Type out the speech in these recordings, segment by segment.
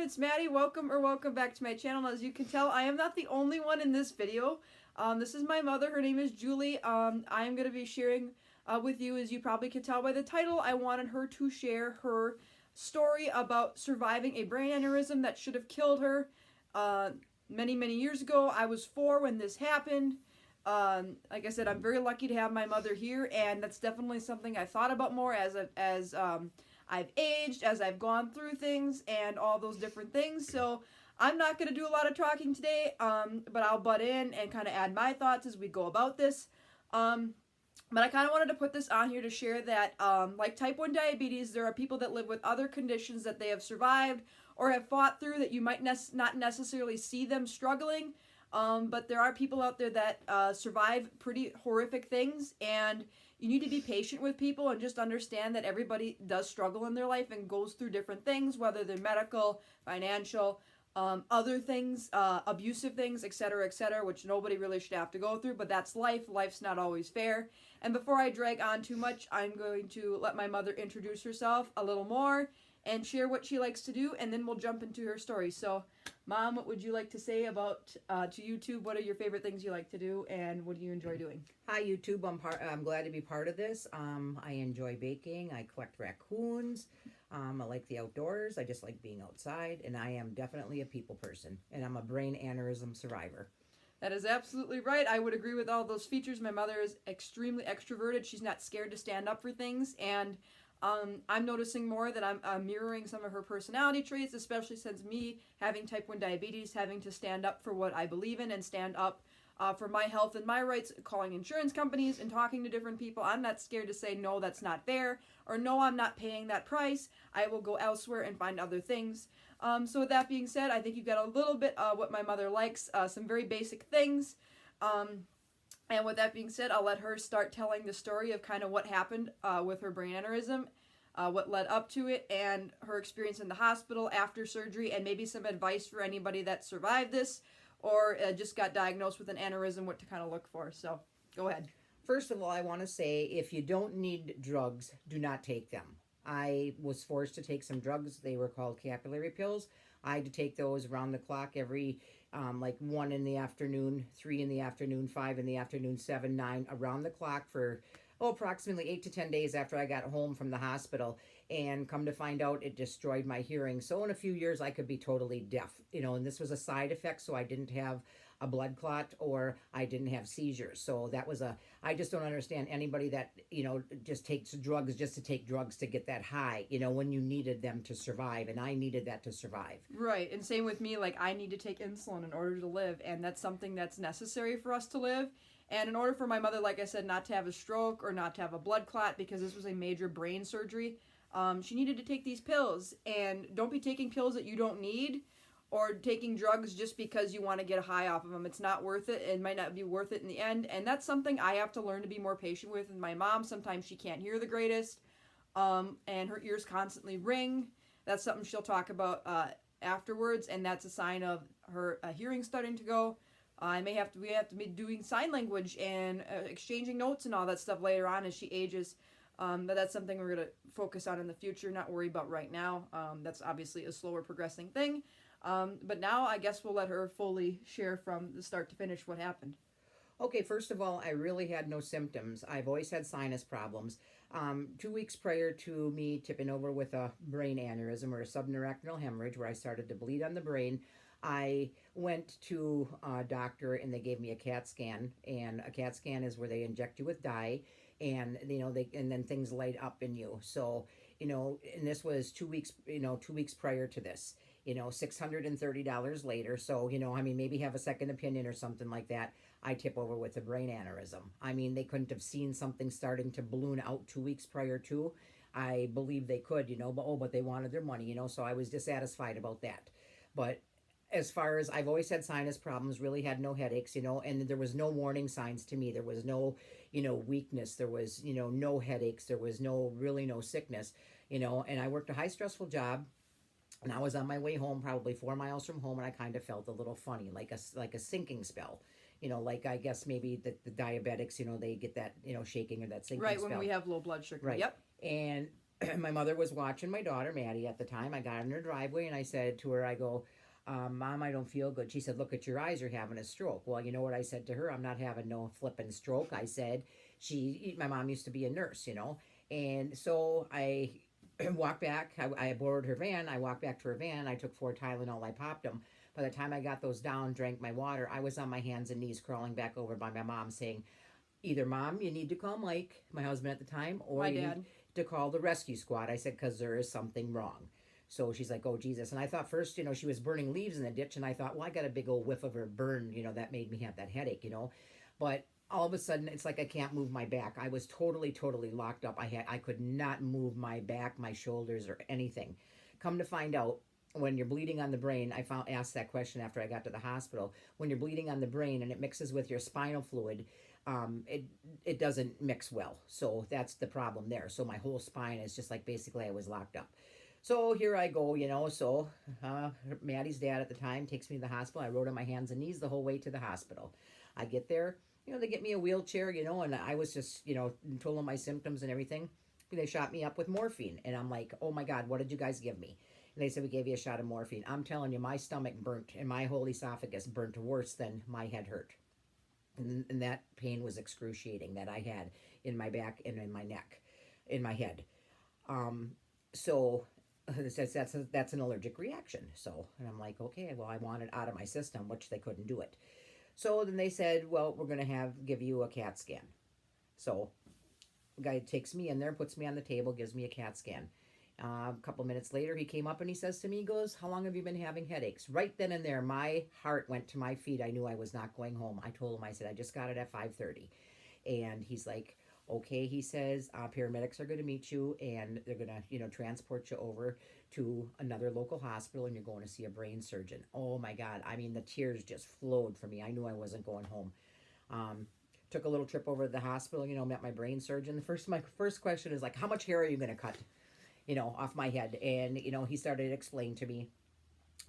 it's Maddie. Welcome back to my channel. As you can tell, I am not the only one in this video. This is my mother. Her name is Julie. I am going to be sharing with you, as you probably can tell by the title, I wanted her to share her story about surviving a brain aneurysm that should have killed her many, many years ago. I was 4 when this happened. Like I said, I'm very lucky to have my mother here, and that's definitely something I thought about more as I've aged, as I've gone through things and all those different things. So I'm not going to do a lot of talking today, but I'll butt in and kind of add my thoughts as we go about this. But I kind of wanted to put this on here to share that, like type 1 diabetes, there are people that live with other conditions that they have survived or have fought through that you might not necessarily see them struggling. But there are people out there that survive pretty horrific things, and you need to be patient with people and just understand that everybody does struggle in their life and goes through different things, whether they're medical, financial, other things, abusive things, etc., which nobody really should have to go through, but that's life. Life's not always fair. And before I drag on too much, I'm going to let my mother introduce herself a little more and share what she likes to do, and then we'll jump into her story. So, Mom, what would you like to say about to YouTube? What are your favorite things you like to do, and what do you enjoy doing? Hi, YouTube. I'm glad to be part of this. I enjoy baking. I collect raccoons. I like the outdoors. I just like being outside, and I am definitely a people person, and I'm a brain aneurysm survivor. That is absolutely right. I would agree with all those features. My mother is extremely extroverted. She's not scared to stand up for things, and I'm noticing more that I'm mirroring some of her personality traits, especially since me having type 1 diabetes, having to stand up for what I believe in and stand up for my health and my rights, calling insurance companies and talking to different people. I'm not scared to say, no, that's not fair, or no, I'm not paying that price. I will go elsewhere and find other things. So with that being said, I think you've got a little bit what my mother likes, some very basic things. And with that being said, I'll let her start telling the story of kind of what happened with her brain aneurysm, what led up to it, and her experience in the hospital after surgery, and maybe some advice for anybody that survived this or just got diagnosed with an aneurysm, what to kind of look for. So go ahead. First of all, I want to say if you don't need drugs, do not take them. I was forced to take some drugs. They were called capillary pills. I had to take those around the clock every like 1 in the afternoon, 3 in the afternoon, 5 in the afternoon, 7, 9, around the clock for approximately 8 to 10 days after I got home from the hospital. And come to find out, it destroyed my hearing. So in a few years, I could be totally deaf, and this was a side effect. So I didn't have a blood clot or I didn't have seizures. So that was I just don't understand anybody that, just takes drugs just to take drugs to get that high, when you needed them to survive. And I needed that to survive. Right. And same with me, like I need to take insulin in order to live. And that's something that's necessary for us to live. And in order for my mother, like I said, not to have a stroke or not to have a blood clot, because this was a major brain surgery, she needed to take these pills. And don't be taking pills that you don't need or taking drugs just because you want to get a high off of them. It's not worth it. It might not be worth it in the end. And that's something I have to learn to be more patient with. And my mom, sometimes she can't hear the greatest, and her ears constantly ring. That's something she'll talk about afterwards, and that's a sign of her hearing starting to go. We have to be doing sign language and exchanging notes and all that stuff later on as she ages. But that's something we're going to focus on in the future, not worry about right now. That's obviously a slower progressing thing. But now I guess we'll let her fully share from the start to finish what happened. Okay, first of all, I really had no symptoms. I've always had sinus problems. 2 weeks prior to me tipping over with a brain aneurysm or a subneuracral hemorrhage where I started to bleed on the brain, I went to a doctor and they gave me a CAT scan. And a CAT scan is where they inject you with dye, and and then things light up in you. So and this was 2 weeks, 2 weeks prior to this. $630 later. So, maybe have a second opinion or something like that. I tip over with a brain aneurysm. They couldn't have seen something starting to balloon out 2 weeks prior to. I believe they could, but they wanted their money, so I was dissatisfied about that. But as far as I've always had sinus problems, really had no headaches, and there was no warning signs to me. There was no, weakness. There was, no headaches. There was really no sickness, and I worked a high stressful job. And I was on my way home, probably 4 miles from home, and I kind of felt a little funny, like a sinking spell. Like I guess maybe the diabetics, they get that, shaking or that sinking spell. Right, when we have low blood sugar. Right. Yep. And my mother was watching my daughter, Maddie, at the time. I got in her driveway and I said to her, I go, Mom, I don't feel good. She said, look at your eyes, you're having a stroke. Well, you know what I said to her? I'm not having no flippin' stroke. I said, my mom used to be a nurse, you know. And so I walked back. I borrowed her van. I walked back to her van. I took 4 Tylenol. I popped them. By the time I got those down, drank my water, I was on my hands and knees crawling back over by my mom saying, either Mom, you need to call Mike, my husband at the time, or My you dad. need to call the rescue squad. I said, because there is something wrong. So she's like, oh, Jesus. And I thought first, you know, she was burning leaves in the ditch. And I thought, well, I got a big old whiff of her burn, you know, that made me have that headache, you know. But all of a sudden, it's like I can't move my back. I was totally, totally locked up. I could not move my back, my shoulders, or anything. Come to find out, when you're bleeding on the brain, asked that question after I got to the hospital. When you're bleeding on the brain and it mixes with your spinal fluid, it doesn't mix well. So that's the problem there. So my whole spine is just like basically I was locked up. So here I go, you know. So Maddie's dad at the time takes me to the hospital. I rode on my hands and knees the whole way to the hospital. I get there, you know, they get me a wheelchair, you know, and I was just, you know, told them my symptoms and everything. They shot me up with morphine. And I'm like, oh my God, what did you guys give me? And they said, we gave you a shot of morphine. I'm telling you, my stomach burnt and my whole esophagus burnt worse than my head hurt. And that pain was excruciating that I had in my back and in my neck, in my head. So that's an allergic reaction. So, and I'm like, okay, well, I want it out of my system, which they couldn't do it. So then they said, well, we're going to give you a CAT scan. So the guy takes me in there, puts me on the table, gives me a CAT scan. A couple minutes later, he came up and he says to me, he goes, how long have you been having headaches? Right then and there, my heart went to my feet. I knew I was not going home. I told him, I said, I just got it at 5:30. And he's like, okay, he says, paramedics are going to meet you and they're going to, you know, transport you over to another local hospital and you're going to see a brain surgeon. Oh my God. I mean, the tears just flowed for me. I knew I wasn't going home. Took a little trip over to the hospital, you know, met my brain surgeon. My first question is like, how much hair are you going to cut, you know, off my head? And, you know, he started to explain to me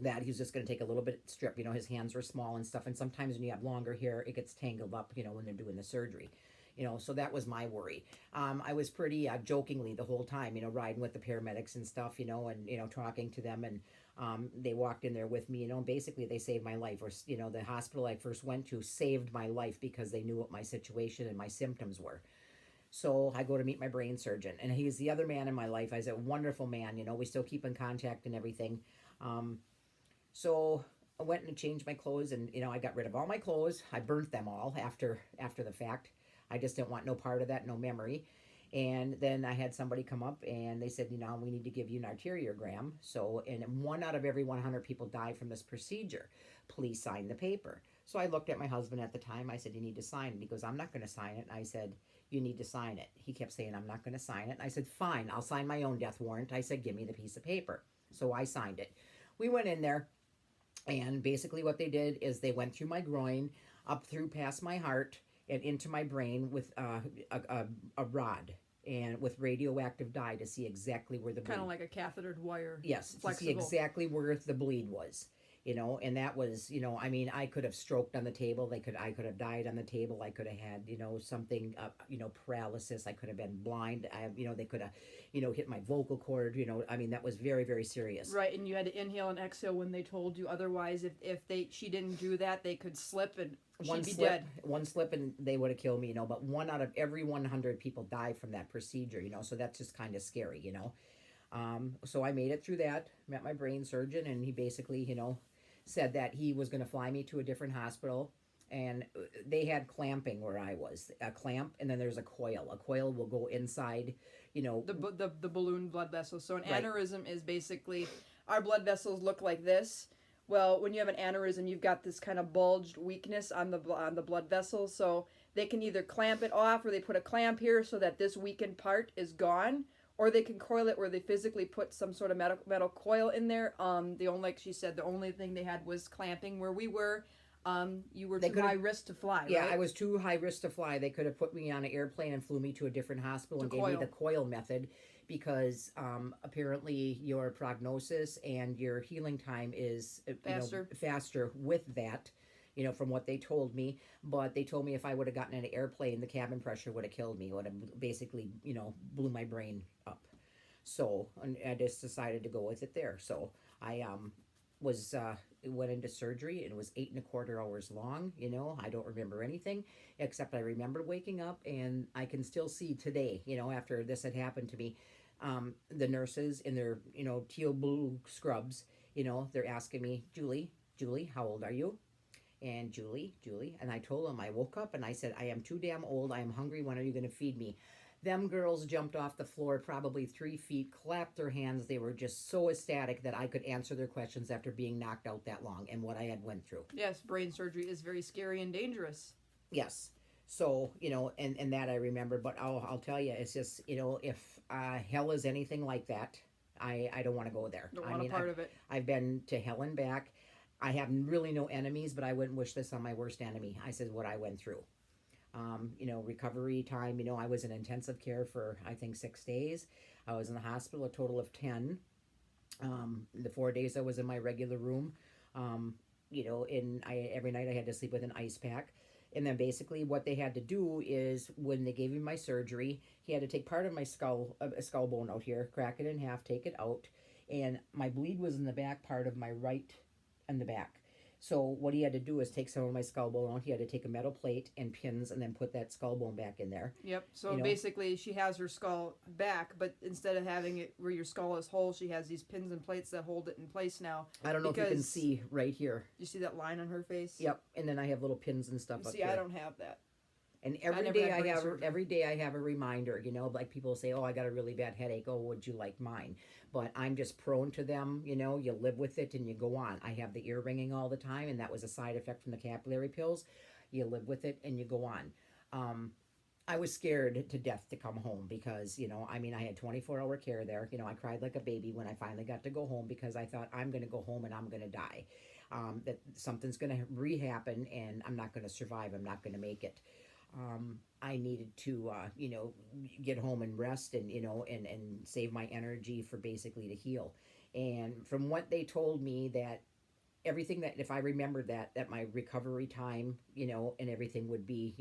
that he was just going to take a little bit strip, you know, his hands were small and stuff. And sometimes when you have longer hair, it gets tangled up, you know, when they're doing the surgery. You know, so that was my worry. I was pretty jokingly the whole time, you know, riding with the paramedics and stuff, you know, and, you know, talking to them. And they walked in there with me, you know, and basically they saved my life. Or, you know, the hospital I first went to saved my life because they knew what my situation and my symptoms were. So I go to meet my brain surgeon, and he's the other man in my life. He's a wonderful man, you know, we still keep in contact and everything. So I went and changed my clothes, and, you know, I got rid of all my clothes. I burnt them all after the fact. I just didn't want no part of that, no memory. And then I had somebody come up and they said, you know, we need to give you an arteriogram. So, and 1 out of every 100 people die from this procedure. Please sign the paper. So I looked at my husband at the time. I said, you need to sign it. He goes, I'm not going to sign it. And I said, you need to sign it. He kept saying, I'm not going to sign it. And I said, fine, I'll sign my own death warrant. I said, give me the piece of paper. So I signed it. We went in there, and basically what they did is they went through my groin, up through past my heart, and into my brain with a rod and with radioactive dye to see exactly where the bleed. Kind of like a cathetered wire. Yes, flexible. to see exactly where the bleed was. You know, and that was, you know, I mean, I could have stroked on the table. I could have died on the table. I could have had, you know, something, you know, paralysis. I could have been blind. You know, they could have, you know, hit my vocal cord. You know, I mean, that was very, very serious. Right, and you had to inhale and exhale when they told you otherwise. If she didn't do that, they could slip and she'd be dead. One slip and they would have killed me. You know, but 1 out of every 100 people die from that procedure. You know, so that's just kind of scary. You know, so I made it through that. Met my brain surgeon, and he basically, you know, said that he was going to fly me to a different hospital, and they had clamping where I was. A clamp, and then there's a coil. A coil will go inside, you know. The balloon blood vessels. So an Right. aneurysm is basically, our blood vessels look like this. Well, when you have an aneurysm, you've got this kind of bulged weakness on the blood vessels. So they can either clamp it off, or they put a clamp here so that this weakened part is gone. Or they can coil it where they physically put some sort of metal coil in there. Like she said, the only thing they had was clamping where we were. You were too high risk to fly, Yeah, right? I was too high risk to fly. They could have put me on an airplane and flew me to a different hospital and gave me the coil method, because apparently your prognosis and your healing time is faster with that. You know, from what they told me. But they told me if I would have gotten in an airplane, the cabin pressure would have killed me. It would have basically, you know, blew my brain up. So and I just decided to go with it there. So I was went into surgery, and it was 8.25 hours long. I don't remember anything except I remember waking up, and I can still see today, after this had happened to me, the nurses in their teal blue scrubs, they're asking me, Julie, how old are you? And Julie, and I told them I woke up and I said, I am too damn old. I am hungry. When are you going to feed me? Them girls jumped off the floor probably 3 feet, clapped their hands. They were just so ecstatic that I could answer their questions after being knocked out that long and what I had went through. Yes, brain surgery is very scary and dangerous. Yes. So, and that I remember, but I'll tell you, it's just, if hell is anything like that, I don't want to go there. Don't want a part of it. I've been to hell and back. I have really no enemies, but I wouldn't wish this on my worst enemy. I said what I went through. Recovery time, I was in intensive care for, I think, 6 days. I was in the hospital a total of 10. The 4 days I was in my regular room, every night I had to sleep with an ice pack. And then basically what they had to do is when they gave me my surgery, he had to take part of my skull bone out here, crack it in half, take it out. And my bleed was in the back part of my right and the back. So what he had to do is take some of my skull bone out. He had to take a metal plate and pins and then put that skull bone back in there. Yep. So basically she has her skull back, but instead of having it where your skull is whole, she has these pins and plates that hold it in place now. I don't know if you can see right here. You see that line on her face? Yep. And then I have little pins and stuff up here. See, I don't have that. And every day I have a reminder, like people say, oh, I got a really bad headache. Oh, would you like mine? But I'm just prone to them, you live with it and you go on. I have the ear ringing all the time, and that was a side effect from the capillary pills. You live with it and you go on. I was scared to death to come home because, I had 24-hour care there. I cried like a baby when I finally got to go home because I thought I'm going to go home and I'm going to die. That something's going to re-happen and I'm not going to survive. I'm not going to make it. I needed to, get home and rest and, and save my energy for basically to heal. And from what they told me that everything that, if I remembered that my recovery time, and everything would be,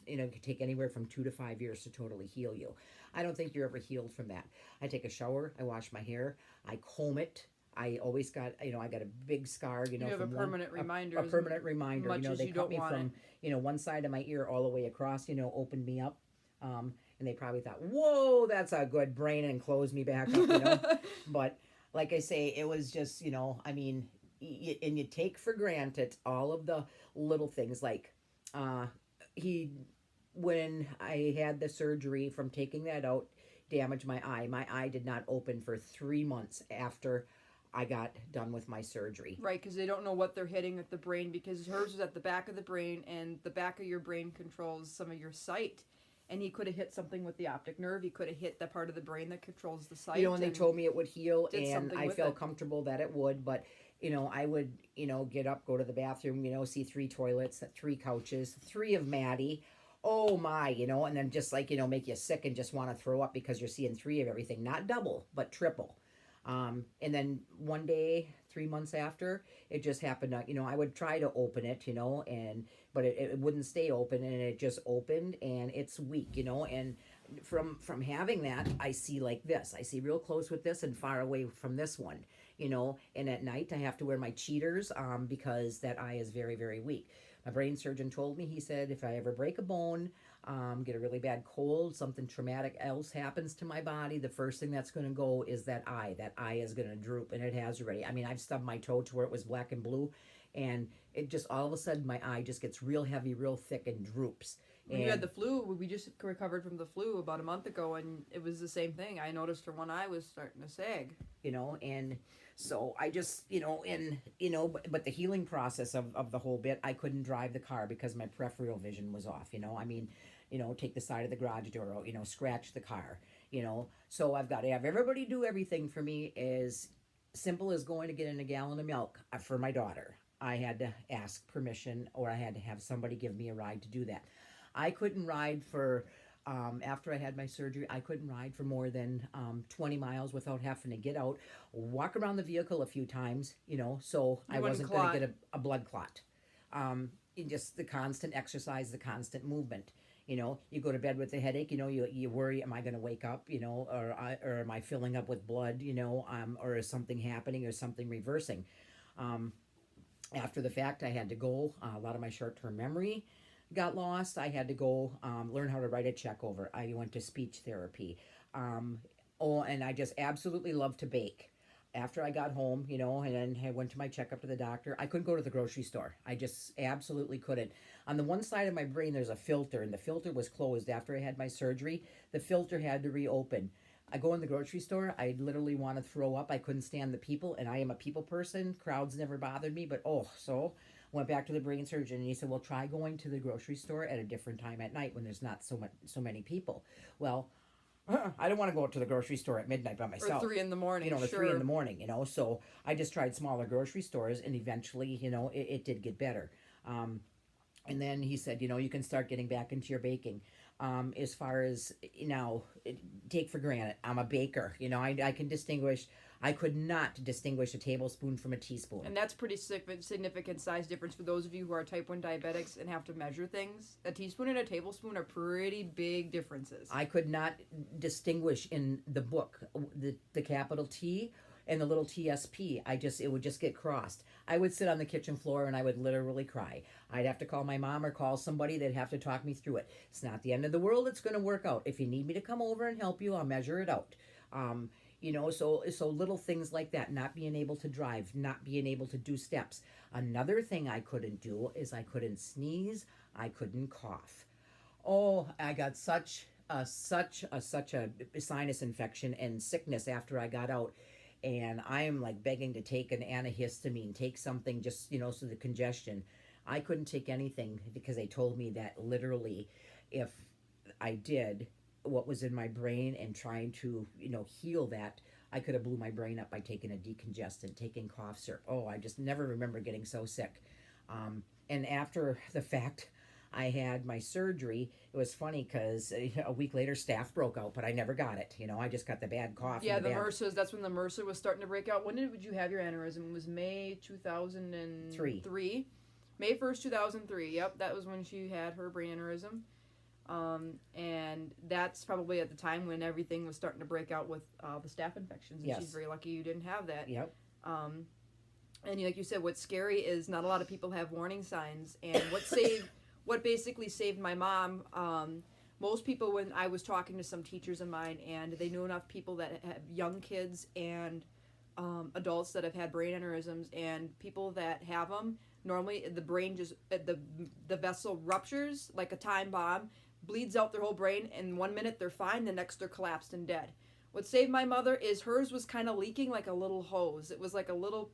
it could take anywhere from 2 to 5 years to totally heal you. I don't think you're ever healed from that. I take a shower, I wash my hair, I comb it. I always got, I got a big scar, You have a permanent reminder. A permanent reminder. Much as they you cut don't me want from, it. One side of my ear all the way across, opened me up. And they probably thought, whoa, that's a good brain, and closed me back up, But like I say, it was just, and you take for granted all of the little things like, when I had the surgery from taking that out, damaged my eye. My eye did not open for 3 months after I got done with my surgery. Right, because they don't know what they're hitting at the brain, because hers is at the back of the brain, and the back of your brain controls some of your sight. And he could have hit something with the optic nerve. He could have hit the part of the brain that controls the sight. And they told me it would heal, and I felt it. comfortable that it would. But, I would, get up, go to the bathroom, see 3 toilets, 3 couches, 3 of Maddie. Oh my, and then just like, make you sick and just want to throw up because you're seeing 3 of everything. Not double, but triple. And then one day, 3 months after, it just happened to, I would try to open it, but it wouldn't stay open, and it just opened, and it's weak, and from having that, I see like this. I see real close with this and far away from this one, and at night I have to wear my cheaters, because that eye is very, very weak. My brain surgeon told me, he said, if I ever break a bone, get a really bad cold, something traumatic else happens to my body, the first thing that's going to go is that eye. That eye is going to droop, and it has already. I've stubbed my toe to where it was black and blue, and it just, all of a sudden, my eye just gets real heavy, real thick, and droops. When you had the flu, we just recovered from the flu about a month ago, and it was the same thing. I noticed her one eye was starting to sag. And so I just, but the healing process of the whole bit, I couldn't drive the car because my peripheral vision was off, take the side of the garage door out, scratch the car, So I've got to have everybody do everything for me, as simple as going to get in a gallon of milk for my daughter. I had to ask permission, or I had to have somebody give me a ride to do that. I couldn't ride for, after I had my surgery, I couldn't ride for more than 20 miles without having to get out, walk around the vehicle a few times, so I wasn't going to get a blood clot. Just the constant exercise, the constant movement. You go to bed with a headache, you worry, am I going to wake up, or am I filling up with blood, or is something happening or something reversing? Um, After the fact, I had to go. A lot of my short term memory got lost. I had to go learn how to write a check over. I went to speech therapy. Um, and I just absolutely love to bake. After I got home, and then I went to my checkup to the doctor, I couldn't go to the grocery store. I just absolutely couldn't. On the one side of my brain, there's a filter, and the filter was closed after I had my surgery. The filter had to reopen. I go in the grocery store, I literally want to throw up. I couldn't stand the people, and I am a people person. Crowds never bothered me, but so went back to the brain surgeon, and he said, "Well, try going to the grocery store at a different time at night when there's not so many people." Well, I don't want to go to the grocery store at midnight by myself. Or 3 in the morning. Or sure. 3 in the morning. So I just tried smaller grocery stores, and eventually, it did get better. And then he said, you can start getting back into your baking. As far as take for granted, I'm a baker. I can distinguish. I could not distinguish a tablespoon from a teaspoon. And that's pretty significant size difference for those of you who are type 1 diabetics and have to measure things. A teaspoon and a tablespoon are pretty big differences. I could not distinguish in the book the capital T and the little TSP. It would just get crossed. I would sit on the kitchen floor and I would literally cry. I'd have to call my mom or call somebody. They'd have to talk me through it. It's not the end of the world. It's going to work out. If you need me to come over and help you, I'll measure it out. So little things like that, not being able to drive, not being able to do steps. Another thing I couldn't do is I couldn't sneeze, I couldn't cough. Oh, I got such a sinus infection and sickness after I got out. And I am like begging to take an antihistamine, take something just, so the congestion. I couldn't take anything because they told me that literally if I did what was in my brain and trying to, heal that, I could have blew my brain up by taking a decongestant, taking cough syrup. Oh, I just never remember getting so sick. And after the fact, I had my surgery. It was funny because a week later, staph broke out, but I never got it. I just got the bad cough. Yeah, the MRSA, that's when the MRSA was starting to break out. When did you have your aneurysm? It was May 2003. May 1st, 2003. Yep, that was when she had her brain aneurysm. And that's probably at the time when everything was starting to break out with the staph infections. And yes. She's very lucky you didn't have that. Yep. And like you said, what's scary is not a lot of people have warning signs. And what basically saved my mom, most people, when I was talking to some teachers of mine, and they knew enough people that have young kids and adults that have had brain aneurysms, and people that have them, normally the brain just, the vessel ruptures like a time bomb, bleeds out their whole brain, and 1 minute they're fine, the next they're collapsed and dead. What saved my mother is hers was kind of leaking like a little hose. It was like a little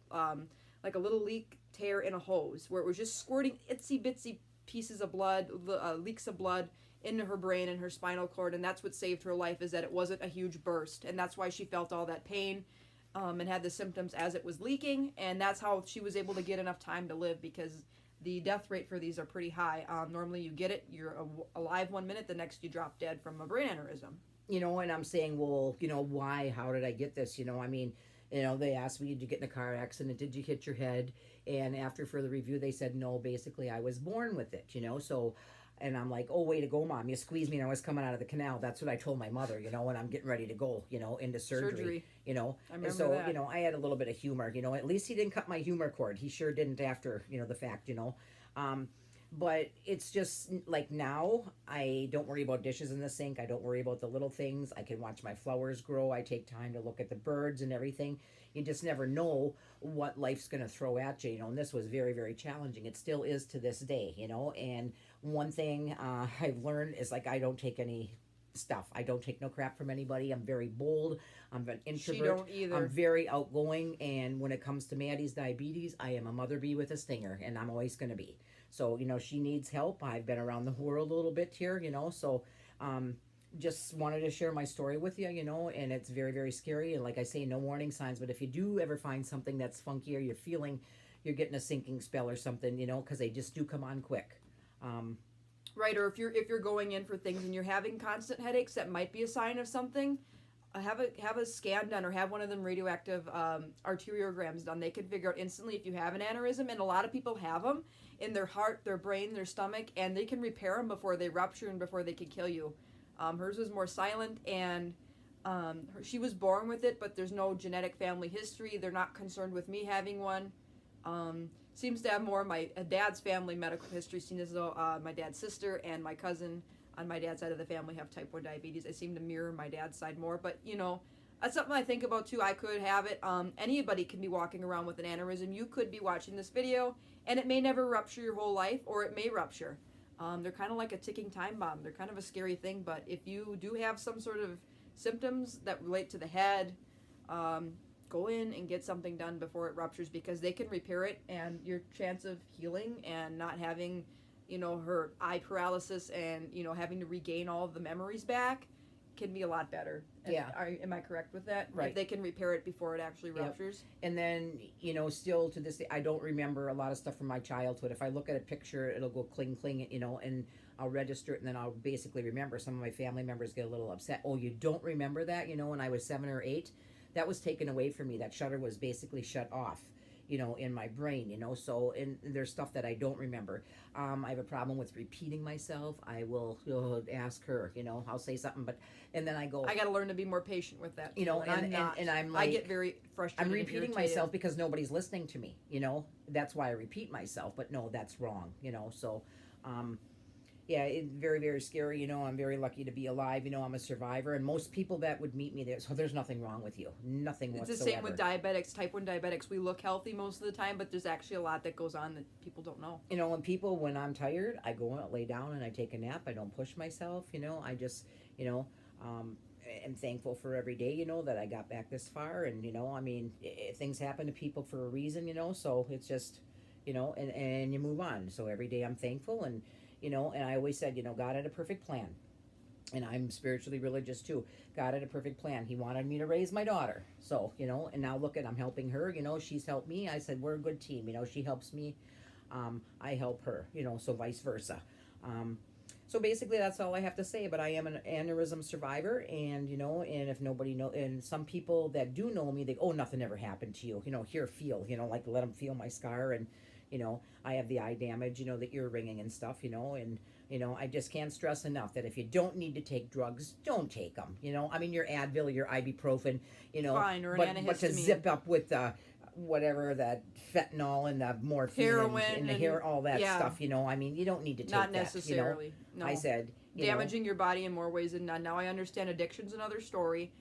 leak tear in a hose where it was just squirting itsy bitsy pieces of blood, leaks of blood into her brain and her spinal cord, and that's what saved her life, is that it wasn't a huge burst, and that's why she felt all that pain and had the symptoms as it was leaking, and that's how she was able to get enough time to live, because the death rate for these are pretty high. Normally you get it, you're alive 1 minute, the next you drop dead from a brain aneurysm. And I'm saying, well, why, how did I get this? They asked me, did you get in a car accident? Did you hit your head? And after further review, they said, no, basically I was born with it, so, and I'm like, oh, way to go, Mom. You squeezed me and I was coming out of the canal. That's what I told my mother, when I'm getting ready to go, into surgery. I remember so, that. I had a little bit of humor, at least he didn't cut my humor cord. He sure didn't after, the fact, But it's just like now I don't worry about dishes in the sink. I don't worry about the little things. I can watch my flowers grow. I take time to look at the birds and everything. You just never know what life's going to throw at you, and this was very, very challenging. It still is to this day, and one thing I've learned is, like, I don't take any stuff. I don't take no crap from anybody. I'm very bold. I'm an introvert. She don't either. I'm very outgoing, and when it comes to Maddie's diabetes, I am a mother bee with a stinger, and I'm always going to be. So, she needs help. I've been around the world a little bit here, so just wanted to share my story with you, and it's very, very scary. And like I say, no warning signs, but if you do ever find something that's funky, or you're feeling you're getting a sinking spell or something, because they just do come on quick. Right, or if you're going in for things and you're having constant headaches, that might be a sign of something. Have a scan done, or have one of them radioactive arteriograms done. They can figure out instantly if you have an aneurysm, and a lot of people have them, in their heart, their brain, their stomach, and they can repair them before they rupture and before they can kill you. Hers was more silent, and she was born with it, but there's no genetic family history. They're not concerned with me having one. Seems to have more of my dad's family medical history, seen as though my dad's sister and my cousin on my dad's side of the family have type 1 diabetes. I seem to mirror my dad's side more, but that's something I think about too. I could have it. Anybody can be walking around with an aneurysm. You could be watching this video and it may never rupture your whole life, or it may rupture. They're kind of like a ticking time bomb. They're kind of a scary thing, but if you do have some sort of symptoms that relate to the head, go in and get something done before it ruptures, because they can repair it, and your chance of healing and not having, her eye paralysis and, having to regain all of the memories back can be a lot better. Yeah. Am I correct with that? Right. If they can repair it before it actually ruptures. And then, still to this day, I don't remember a lot of stuff from my childhood. If I look at a picture, it'll go cling, cling, and I'll register it, and then I'll basically remember. Some of my family members get a little upset. Oh, you don't remember that? When I was 7 or 8, that was taken away from me. That shutter was basically shut off, in my brain, so, and there's stuff that I don't remember. I have a problem with repeating myself. I will ask her, I'll say something, and then I go, I got to learn to be more patient with that. and I'm like, I get very frustrated. I'm repeating myself because nobody's listening to me, that's why I repeat myself, but no, that's wrong, so, yeah, it's very, very scary. I'm very lucky to be alive. I'm a survivor, and most people that would meet me there, so there's nothing wrong with you, nothing whatsoever. It's the same with diabetics, type 1 diabetics. We look healthy most of the time, but there's actually a lot that goes on that people don't know. When I'm tired, I go out, lay down, and I take a nap. I don't push myself. I just, am thankful for every day. That I got back this far, and things happen to people for a reason. So it's just, and you move on. So every day I'm thankful, and and I always said, God had a perfect plan. And I'm spiritually religious too. God had a perfect plan. He wanted me to raise my daughter. So, and now look I'm helping her, she's helped me. I said, we're a good team. She helps me. I help her, so vice versa. So basically that's all I have to say, but I am an aneurysm survivor, and, and if nobody know, and some people that do know me, they go, oh, nothing ever happened to you, here, feel, like let them feel my scar, and, I have the eye damage, the ear ringing and stuff, and, I just can't stress enough that if you don't need to take drugs, don't take them, your Advil, your ibuprofen, Fine, or an but to zip up with whatever, that fentanyl and the morphine, heroin, and the hair, all that stuff, you don't need to take not that. necessarily. No. I said, damaging your body in more ways than none. Now I understand addiction's another story,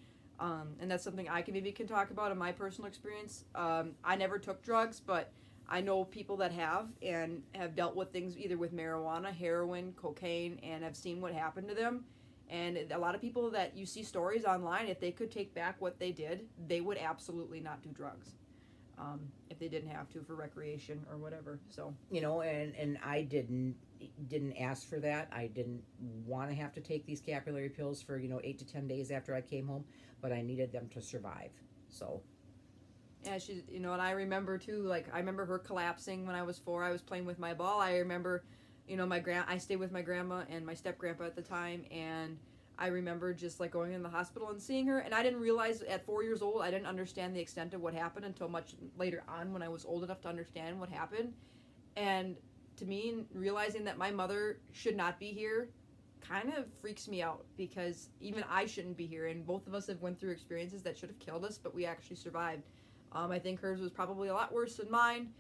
and that's something I can talk about in my personal experience. I never took drugs, but I know people that have, and have dealt with things either with marijuana, heroin, cocaine, and have seen what happened to them. And a lot of people that you see stories online, if they could take back what they did, they would absolutely not do drugs. If they didn't have to for recreation or whatever. So and I didn't ask for that. I didn't want to have to take these capillary pills for 8 to 10 days after I came home, but I needed them to survive. So yeah, she, and I remember too, I remember her collapsing when I was 4. I was playing with my ball. I remember, I stayed with my grandma and my step grandpa at the time, and I remember just going in the hospital and seeing her, and I didn't realize at 4 years old, I didn't understand the extent of what happened until much later on when I was old enough to understand what happened. And to me, realizing that my mother should not be here kind of freaks me out, because even I shouldn't be here, and both of us have went through experiences that should have killed us, but we actually survived. I think hers was probably a lot worse than mine.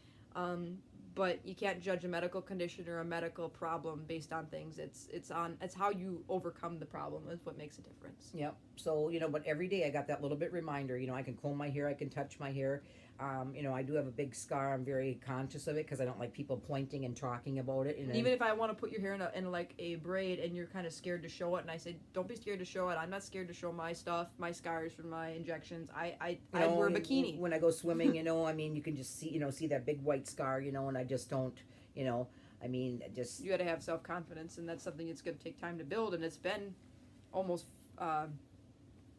But you can't judge a medical condition or a medical problem based on things. It's how you overcome the problem is what makes a difference. Yep. So, but every day I got that little bit reminder, I can comb my hair, I can touch my hair. I do have a big scar. I'm very conscious of it because I don't like people pointing and talking about it. And even if I want to put your hair in a braid and you're kind of scared to show it, and I say, don't be scared to show it. I'm not scared to show my stuff, my scars from my injections. I wear a bikini. When I go swimming, you can just see that big white scar, and I just don't, just... You got to have self-confidence, and that's something it's going to take time to build, and it's been almost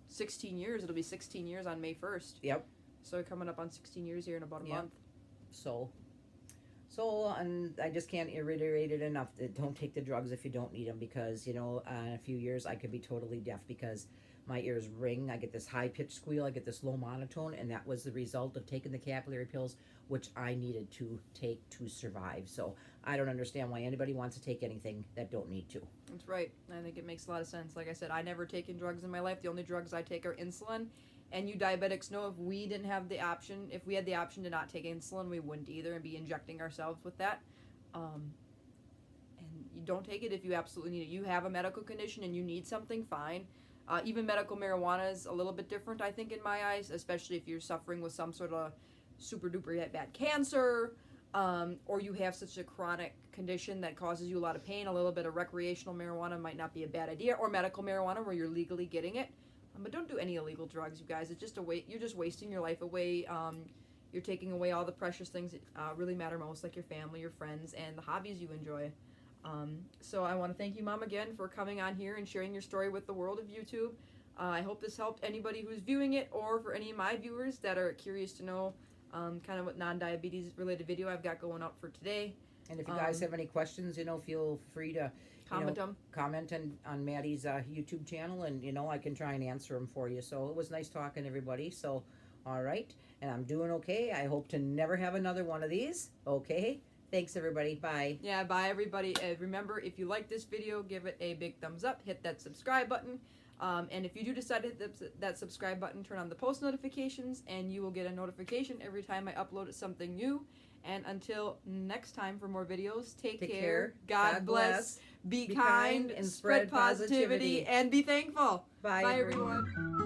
16 years. It'll be 16 years on May 1st. Yep. So coming up on 16 years here in about a month. So, and I just can't reiterate it enough that don't take the drugs if you don't need them, because, in a few years I could be totally deaf because my ears ring. I get this high pitched squeal. I get this low monotone, and that was the result of taking the capillary pills, which I needed to take to survive. So I don't understand why anybody wants to take anything that don't need to. That's right. I think it makes a lot of sense. Like I said, I never taken drugs in my life. The only drugs I take are insulin. And you diabetics know, if we didn't have the option, if we had the option to not take insulin, we wouldn't either, and be injecting ourselves with that. And you don't take it if you absolutely need it. You have a medical condition and you need something, fine. Even medical marijuana is a little bit different, I think, in my eyes, especially if you're suffering with some sort of super duper bad cancer, or you have such a chronic condition that causes you a lot of pain. A little bit of recreational marijuana might not be a bad idea, or medical marijuana where you're legally getting it. But don't do any illegal drugs, you guys. It's just you're just wasting your life away. You're taking away all the precious things that really matter most, like your family, your friends, and the hobbies you enjoy. So I want to thank you, Mom, again for coming on here and sharing your story with the world of YouTube. I hope this helped anybody who's viewing it, or for any of my viewers that are curious to know kind of what non-diabetes related video I've got going up for today. And if you guys have any questions, feel free to comment on Maddie's YouTube channel, and I can try and answer them for you. So it was nice talking to everybody. So all right, and I'm doing okay. I hope to never have another one of these. Okay, thanks everybody. Bye. Yeah, bye everybody. Remember, if you like this video, give it a big thumbs up, hit that subscribe button, and if you do decide to hit that subscribe button, turn on the post notifications, and you will get a notification every time I upload something new. And until next time for more videos, take care. God bless. Be kind and spread positivity, and be thankful. Bye everyone.